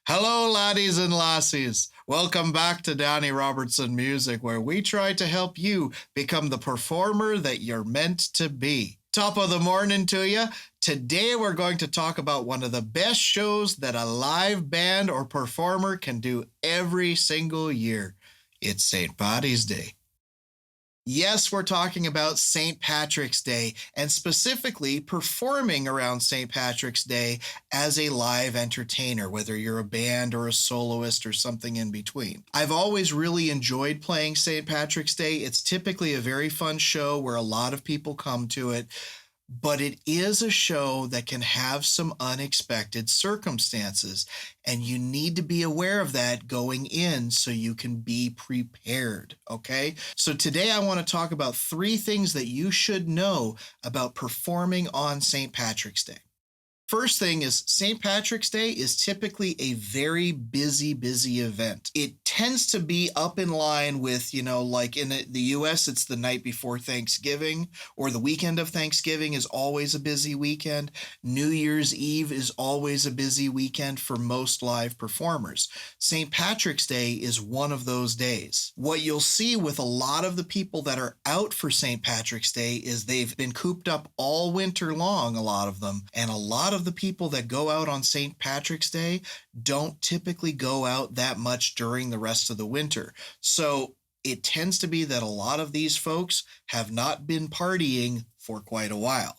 Hello, laddies and lassies. Welcome back to Danny Robertson Music, where we try to help you become the performer that you're meant to be. Top of the morning to you. Today, we're going to talk about one of the best shows that a live band or performer can do every single year. It's St. Paddy's Day. Yes, we're talking about St. Patrick's Day, and specifically performing around St. Patrick's Day as a live entertainer, whether you're a band or a soloist or something in between. I've always really enjoyed playing St. Patrick's Day. It's typically a very fun show where a lot of people come to it, but it is a show that can have some unexpected circumstances, and you need to be aware of that going in so you can be prepared, okay? So today I want to talk about 3 things that you should know about performing on St. Patrick's Day. First thing is St. Patrick's Day is typically a very busy event. It tends to be up in line with, like in the US, it's the night before Thanksgiving, or the weekend of Thanksgiving is always a busy weekend. New Year's Eve is always a busy weekend for most live performers. St. Patrick's Day is one of those days. What you'll see with a lot of the people that are out for St. Patrick's Day is they've been cooped up all winter long, a lot of them, and a lot of the people that go out on St. Patrick's Day don't typically go out that much during the rest of the winter. So it tends to be that a lot of these folks have not been partying for quite a while.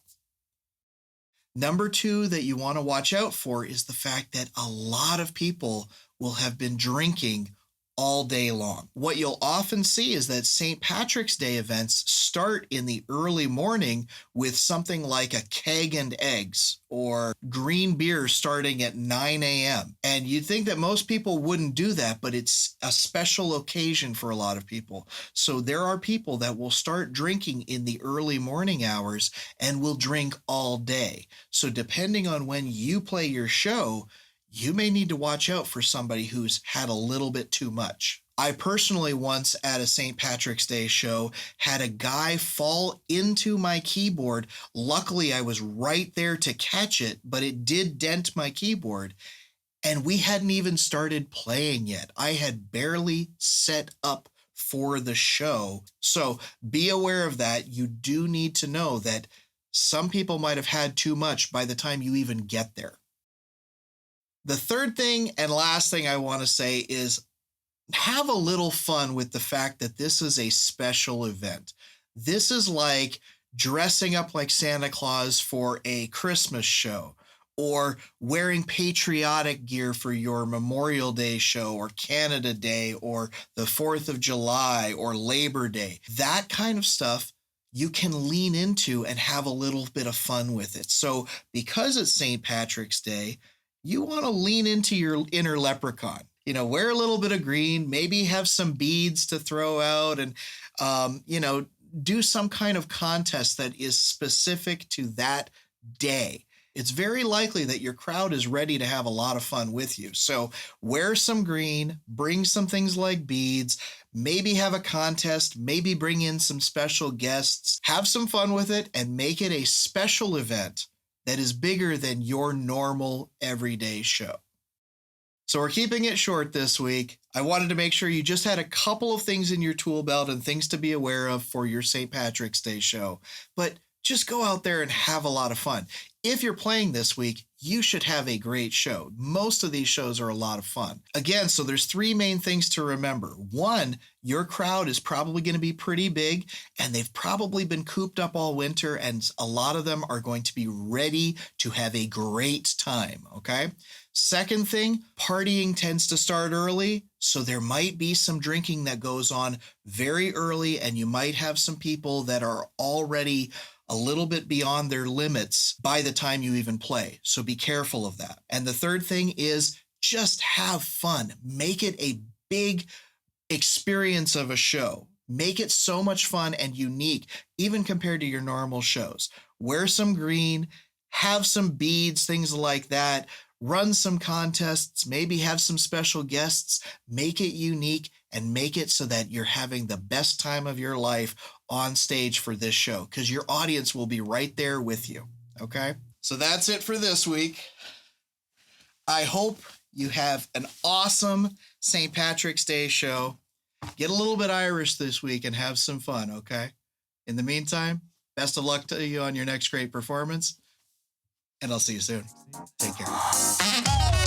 Number 2 that you want to watch out for is the fact that a lot of people will have been drinking all day long. What you'll often see is that St. Patrick's Day events start in the early morning with something like a keg and eggs or green beer starting at 9 a.m. And you'd think that most people wouldn't do that, but it's a special occasion for a lot of people. So there are people that will start drinking in the early morning hours and will drink all day. So depending on when you play your show, you may need to watch out for somebody who's had a little bit too much. I personally once at a St. Patrick's Day show had a guy fall into my keyboard. Luckily, I was right there to catch it, but it did dent my keyboard. And we hadn't even started playing yet. I had barely set up for the show. So be aware of that. You do need to know that some people might have had too much by the time you even get there. The third thing and last thing I want to say is have a little fun with the fact that this is a special event. This is like dressing up like Santa Claus for a Christmas show, or wearing patriotic gear for your Memorial Day show or Canada Day or the 4th of July or Labor Day. That kind of stuff you can lean into and have a little bit of fun with it. So because it's St. Patrick's Day, you want to lean into your inner leprechaun. Wear a little bit of green, maybe have some beads to throw out, and, do some kind of contest that is specific to that day. It's very likely that your crowd is ready to have a lot of fun with you. So wear some green, bring some things like beads, maybe have a contest, maybe bring in some special guests, have some fun with it, and make it a special event that is bigger than your normal everyday show. So we're keeping it short this week. I wanted to make sure you just had a couple of things in your tool belt and things to be aware of for your St. Patrick's Day show. But just go out there and have a lot of fun. If you're playing this week, you should have a great show. Most of these shows are a lot of fun. Again, so there's 3 main things to remember. 1, your crowd is probably going to be pretty big, and they've probably been cooped up all winter, and a lot of them are going to be ready to have a great time, okay? Second thing, partying tends to start early, so there might be some drinking that goes on very early, and you might have some people that are already a little bit beyond their limits by the time you even play. So be careful of that. And the third thing is just have fun. Make it a big experience of a show. Make it so much fun and unique, even compared to your normal shows. Wear some green, have some beads, things like that. Run some contests, maybe have some special guests. Make it unique and make it so that you're having the best time of your life on stage for this show, because your audience will be right there with you. Okay? So that's it for this week. I hope you have an awesome St. Patrick's Day show. Get a little bit Irish this week and have some fun, okay? In the meantime, best of luck to you on your next great performance, and I'll see you soon. Take care.